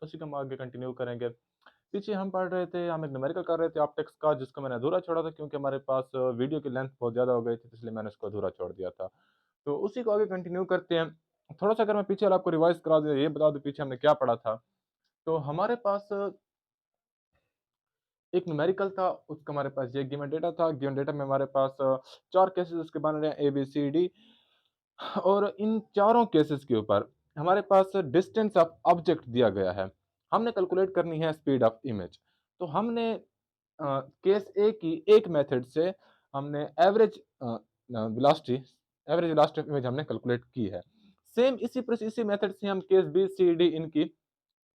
उसी को हम आगे कंटिन्यू करेंगे। पीछे हम पढ़ रहे थे, हम एक न्यूमेरिकल कर रहे थे ऑप्टिक्स का, जिसको मैंने अधूरा छोड़ा था क्योंकि हमारे पास वीडियो की लेंथ बहुत ज़्यादा हो गई थी, इसलिए मैंने उसको अधूरा छोड़ दिया था। तो उसी को आगे कंटिन्यू करते हैं। थोड़ा-सा अगर मैं पीछे वाला आपको रिवाइज़ करा दूँ, ये बता दूँ पीछे हमने क्या पढ़ा था। तो हमारे पास एक न्यूमेरिकल था, उसका हमारे पास ये गिवन डेटा था। गिवन डेटा में हमारे पास 4 केसेज़ उसके बन रहे हैं ए, बी, सी, डी और इन चारों केसेज़ के ऊपर हमारे पास डिस्टेंस ऑफ ऑब्जेक्ट दिया गया है। हमने कैलकुलेट करनी है स्पीड ऑफ इमेज। तो हमने केस ए की एक मेथड से हमने एवरेज वेलोसिटी ऑफ इमेज हमने कैलकुलेट की है। सेम इसी मेथड से हम केस बी, सी, डी इनकी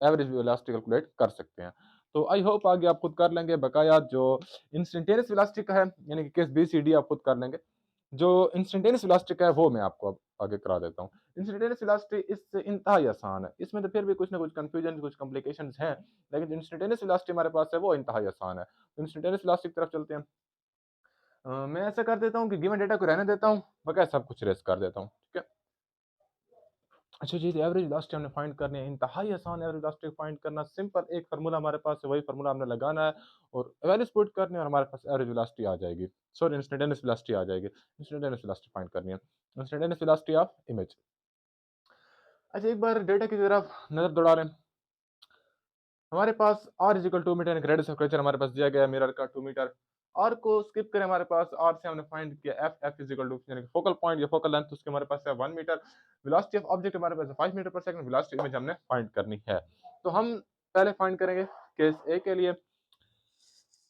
एवरेज वेलोसिटी कैलकुलेट कर सकते हैं। तो आई होप आगे आप खुद कर लेंगे, बकाया जो इंस्टेंटेनियस वेलोसिटी का है, यानी कि केस बी, सी, डी आप खुद कर लेंगे। जो इंस्टेंटेनियस वेलोसिटी का है वो मैं आपको अब आगे करा देता हूँ। इंस्टेंटेनियस वेलोसिटी इससे इंतहाई आसान है। इसमें तो फिर भी कुछ ना कुछ कन्फ्यूजन, कुछ कॉम्प्लिकेशंस हैं, लेकिन जो इंस्टेंटेनियस वेलोसिटी हमारे पास है वो इंतहाई आसान है। तो इंस्टेंटेनियस वेलोसिटी की तरफ चलते हैं। मैं ऐसा कर देता हूँ कि गिवन डेटा को रहने देता हूँ, बकाया सब कुछ इरेज़ कर देता हूँ, ठीक है? अच्छा जी, तो एवरेज वेलोसिटी हमने फाइंड करनी है, इंतहाई आसान है एवरेज वेलोसिटी फाइंड करना, सिंपल एक फार्मूला हमारे पास है, वही फार्मूला हमने लगाना है और वैल्यूज़ पुट करनी है और हमारे पास एवरेज वेलोसिटी आ जाएगी। सॉरी, इंस्टेंटेनियस वेलोसिटी आ जाएगी। इंस्टेंटेनियस वेलोसिटी फाइंड करनी है। Instantaneous velocity of image. अच्छा, एक बार डेटा की तरफ नज़र दौड़ा लें। हमारे पास r is equal to metre, यानी कि रेडियस ऑफ कर्वेचर हमारे पास दिया गया है मिरर का 2 मीटर। r को स्किप करें, हमारे पास r से हमने फाइंड किया f इज़ इक्वल टू, यानी कि फोकल पॉइंट या फोकल लेंथ उसके हमारे पास है 1 मीटर। वेलोसिटी ऑफ ऑब्जेक्ट हमारे पास है 5 metre per second. Velocity image हमने फाइंड करनी है। तो हम पहले फाइंड करेंगे केस ए के लिए।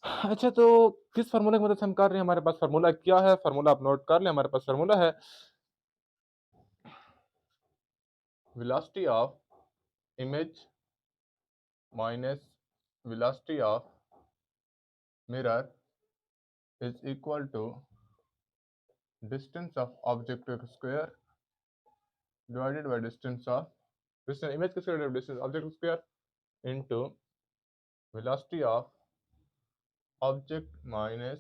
अच्छा, तो किस फार्मूले की मदद से हम कर रहे हैं, हमारे पास फार्मूला क्या है? फार्मूला आप नोट कर लें, हमारे पास फार्मूला है velocity of image minus velocity of mirror is equal to distance of object square divided by distance of distance image square divided by distance object square into velocity of object minus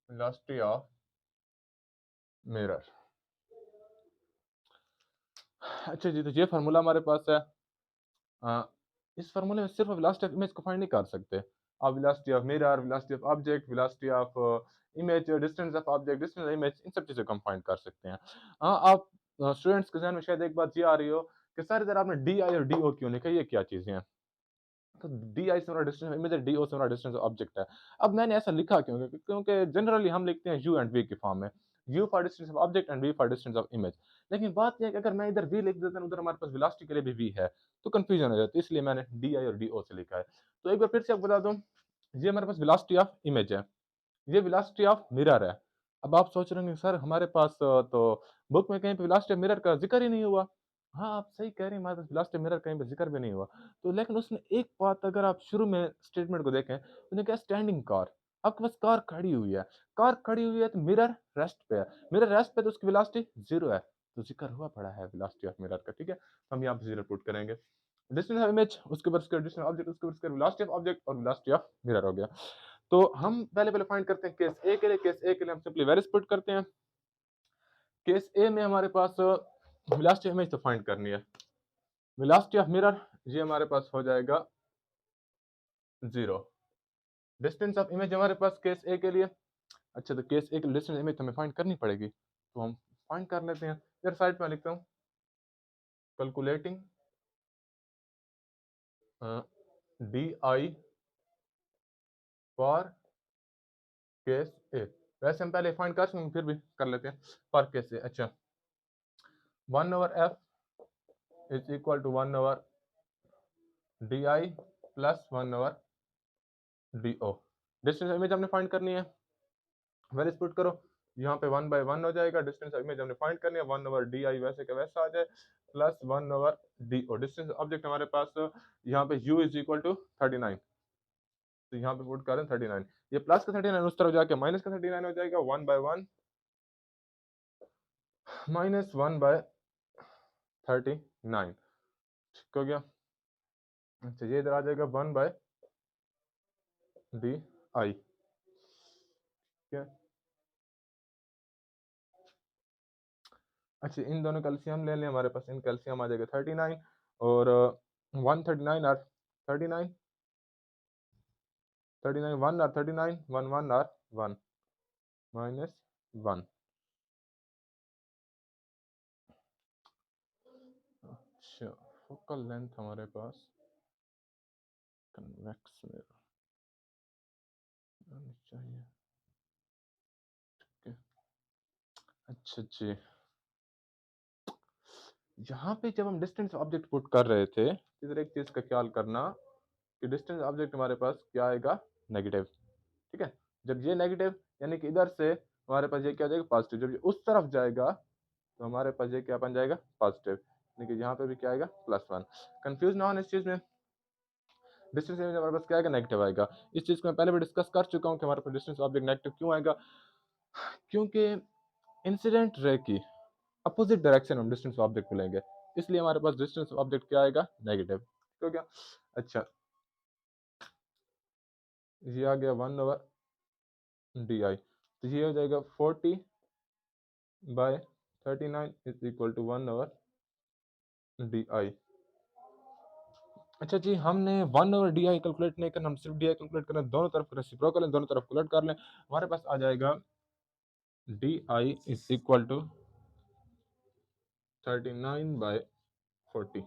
velocity of mirror। अच्छा जी, तो ये formula हमारे पास है। अ, इस फार्मूले में सिर्फ velocity of image को फाइंड नहीं कर सकते। आप velocity of mirror, velocity of object, velocity of image, distance of object, distance of image, इन सब चीज़ों को हम फाइंड कर सकते हैं। हाँ, आप स्टूडेंट्स के ज़हन में शायद एक बात ये आ रही हो कि सर इधर आपने डी आई और डी ओ क्यों लिखा है, ये क्या चीज़ें हैं? तो डी आई से हमारा डिस्टेंस इमेज है, डी ओ से हमारा डिस्टेंस ऑब्जेक्ट है। अब मैंने ऐसा लिखा क्यों है? क्योंकि जनरली हम लिखते हैं यू एंड वी की फॉर्म में। U for distance of object and v for distance of image. लेकिन बात ये है कि अगर मैं इधर वी लिख देता हूँ, उधर हमारे पास वेलोसिटी के लिए भी वी है, तो कन्फ्यूजन हो जाती है, इसलिए मैंने डी आई और डी ओ से लिखा है। तो एक बार फिर से आपको बता दूँ, ये हमारे पास वेलोसिटी ऑफ इमेज है, ये वेलोसिटी ऑफ मिरर है। अब आप सोच रहे होंगे सर हमारे पास तो बुक में कहीं पे वेलोसिटी ऑफ मिरर का ज़िक्र ही नहीं हुआ। हाँ, आप सही कह रहे हैं, हमारे पास वेलोसिटी ऑफ मिरर कहीं पे ज़िक्र भी नहीं हुआ। तो लेकिन उसने एक बात, अगर आप शुरू में स्टेटमेंट को देखें, उसने कहा स्टैंडिंग कार। आपके पास कार खड़ी हुई है। कार खड़ी हुई है तो मिरर रेस्ट पे है। मिरर रेस्ट पे है तो उसकी वेलोसिटी 0 है। तो ज़िक्र हुआ पड़ा है वेलोसिटी ऑफ मिरर का, ठीक है? तो हम यहाँ पे 0 पुट करेंगे। डिस्टेंस ऑफ इमेज, उसके ऊपर स्क्वायर, डिस्टेंस ऑफ ऑब्जेक्ट उसके ऊपर स्क्वायर, वेलोसिटी ऑफ ऑब्जेक्ट और वेलोसिटी ऑफ मिरर हो गया। तो हम पहले फाइंड करते हैं केस ए के लिए। केस ए के लिए हम सिंपली वेरिएबल्स पुट करते हैं। केस ए में हमारे पास वेलोसिटी ऑफ इमेज तो फाइंड करनी है। वेलोसिटी ऑफ मिरर ये हमारे पास हो जाएगा 0। डिस्टेंस ऑफ इमेज हमारे पास केस ए के लिए, अच्छा, तो केस ए के लिए डिस्टेंस इमेज तो हमें फाइंड करनी पड़ेगी। तो हम फाइंड कर लेते हैं। इधर साइड पे मैं लिखता हूँ calculating D I for case A. वैसे हम पहले फाइंड कर चुके हैं, फिर भी कर लेते हैं फॉर केस ए। अच्छा, 1 over f is equal to 1 over d i plus 1 over d o. Distance image हमने फाइंड करनी है, वैल्यूज पुट करो। यहाँ पे 1/1 हो जाएगा। डिस्टेंस इमेज हमने फाइंड करनी है, 1 ओवर डी आई वैसे का वैसा आ जाए plus 1 over d o. Distance object हमारे पास यहाँ पे u इज इक्वल टू 39, तो यहाँ पे पुट करें 39। ये प्लस का 39 उस तरफ जाके माइनस का 39 हो जाएगा। 1/1 माइनस 1/39 ठीक हो गया। अच्छा, ये इधर आ जाएगा 1/डी आई, ठीक है। अच्छा, इन दोनों का एलसीएम ले लें, हमारे पास इनका एलसीएम आ जाएगा 39 और 139 और 39, 39 1 और 39 1 1 और 1 माइनस 1। अच्छा, फोकल लेंथ हमारे पास कन्वेक्स मिरर आनी चाहिए। ठीक है। अच्छा जी, यहाँ पे जब हम डिस्टेंस ऑब्जेक्ट पुट कर रहे थे, इधर एक चीज़ का ख्याल करना कि डिस्टेंस ऑब्जेक्ट हमारे पास क्या आएगा, नेगेटिव। ठीक है, जब ये नेगेटिव यानी कि इधर से हमारे पास ये क्या हो जाएगा, पॉजिटिव। जब ये उस तरफ जाएगा तो हमारे पास ये क्या बन जाएगा, पॉजिटिव। यानी कि यहाँ पे भी क्या आएगा, +1। कंफ्यूज ना हो इस चीज़ में, डिस्टेंस इमेज हमारे पास क्या आएगा, नेगेटिव आएगा। इस चीज़ को मैं पहले भी डिस्कस कर चुका हूँ कि हमारे पास डिस्टेंस ऑब्जेक्ट नेगेटिव क्यों आएगा, क्योंकि इंसिडेंट रे की अपोजिट डायरेक्शन में डिस्टेंस ऑब्जेक्ट मिलेंगे, इसलिए हमारे पास डिस्टेंस ऑब्जेक्ट क्या आएगा, नेगेटिव। ठीक हो गया। अच्छा, ये आ गया 1/di, तो ये हो जाएगा 40/39 इज इक्वल टू 1/di। अच्छा जी, हमने 1/di कैलकुलेट नहीं करना, हम सिर्फ di कैलकुलेट करना है। दोनों तरफ रेसिप्रोकल है, दोनों तरफ उलट कर लें, हमारे पास आ जाएगा di इज इक्वल टू 39/40।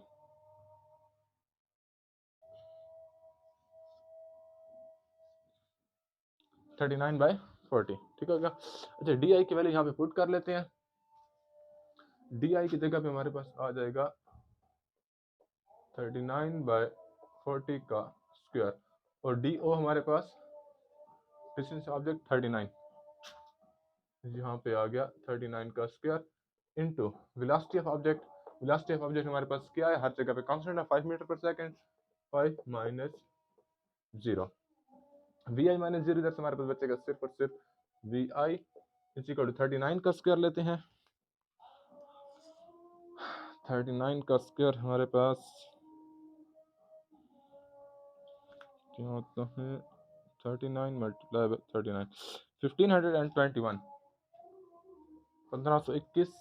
39/40, ठीक है क्या। अच्छा, डी आई की वैल्यू यहाँ पे पुट कर लेते हैं। डी आई की जगह पे हमारे पास आ जाएगा 39/40 का स्क्वायर, और डी ओ हमारे पास डिस्टेंस ऑब्जेक्ट 39, यहाँ पे आ गया 39 का square into velocity of object. Velocity of object हमारे पास क्या है, हर जगह पे कांस्टेंट है, 5 metre per second. 5 minus 0, v i minus 0, इधर से हमारे पास बचेगा सिर्फ और सिर्फ v i is equal to 39 का स्क्वायर लेते हैं। 39 का स्क्वायर हमारे पास क्या होता है, 39 मल्टीप्लाई बाय 39, 1521, 1521,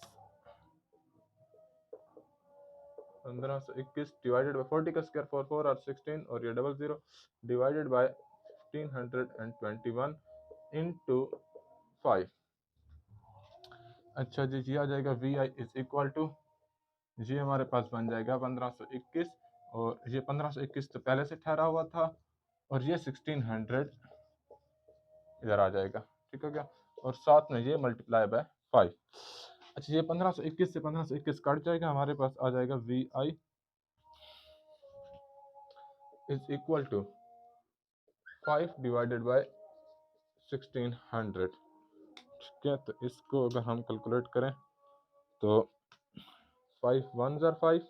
1521 डिवाइडेड बाय 40 का स्क्वायर, 4 4 और 16 और ये 00 डिवाइडेड बाय 1521 इनटू 5। अच्छा जी, ये आ जाएगा v i is equal to, ये हमारे पास बन जाएगा 1521, और ये 1521 तो पहले से ठहरा हुआ था, और ये 1600 इधर आ जाएगा। ठीक हो गया, और साथ में ये मल्टीप्लाई बाय 5। अच्छा, ये 1521 से 1521 कट जाएगा, हमारे पास आ जाएगा v i is equal to 5 divided by 1600। ठीक है, तो इसको अगर हम कैलकुलेट करें तो 5 1 ज़र 5,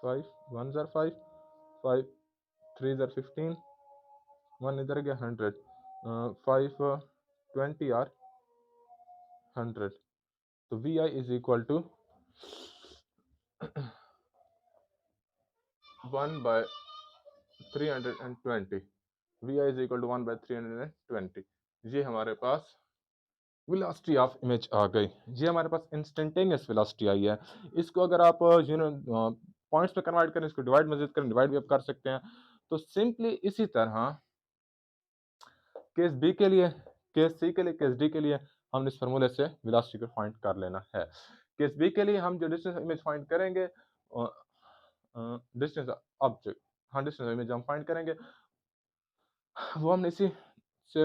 5 1 ज़र 5, 5 3 ज़र 15, 1 इधर गया 100, 5 20 और 100, तो v i is equal to 1/320। V i is equal to 1/320। ये हमारे पास वेलोसिटी ऑफ इमेज आ गई। ये हमारे पास इंस्टेंटेनियस वेलोसिटी आई है। इसको अगर आप पॉइंट्स पे कन्वर्ट करें, इसको डिवाइड मजीद करें, डिवाइड भी आप कर सकते हैं। तो सिंपली इसी तरह केस बी के लिए, केस सी के लिए, केस डी के लिए हम इस फार्मूले से वेलोसिटी को फाइंड कर लेना है। केस बी के लिए हम जो डिस्टेंस इमेज फाइंड करेंगे, डिस्टेंस ऑब्जेक्ट, हाँ डिस्टेंस इमेज हम फाइंड करेंगे, वो हमने इसी से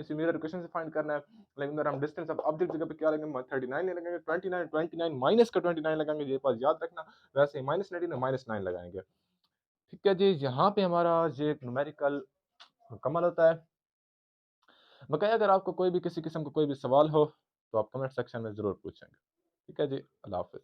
इसी मिरर इक्वेशन से फाइंड करना है। लेकिन अगर हम डिस्टेंस ऑफ ऑब्जेक्ट जगह पे क्या लगेंगे, 39 नहीं लगेंगे, 29 29 माइनस का 29 लगाएंगे, ये बात याद रखना। वैसे ही -19 -9 लगाएंगे। ठीक है जी, यहाँ पे हमारा ये न्यूमेरिकल मुकम्मल होता है। बकाया अगर आपको कोई भी किसी किस्म का कोई भी सवाल हो तो आप कमेंट सेक्शन में ज़रूर पूछेंगे। ठीक है जी, अल्लाह हाफ़िज़।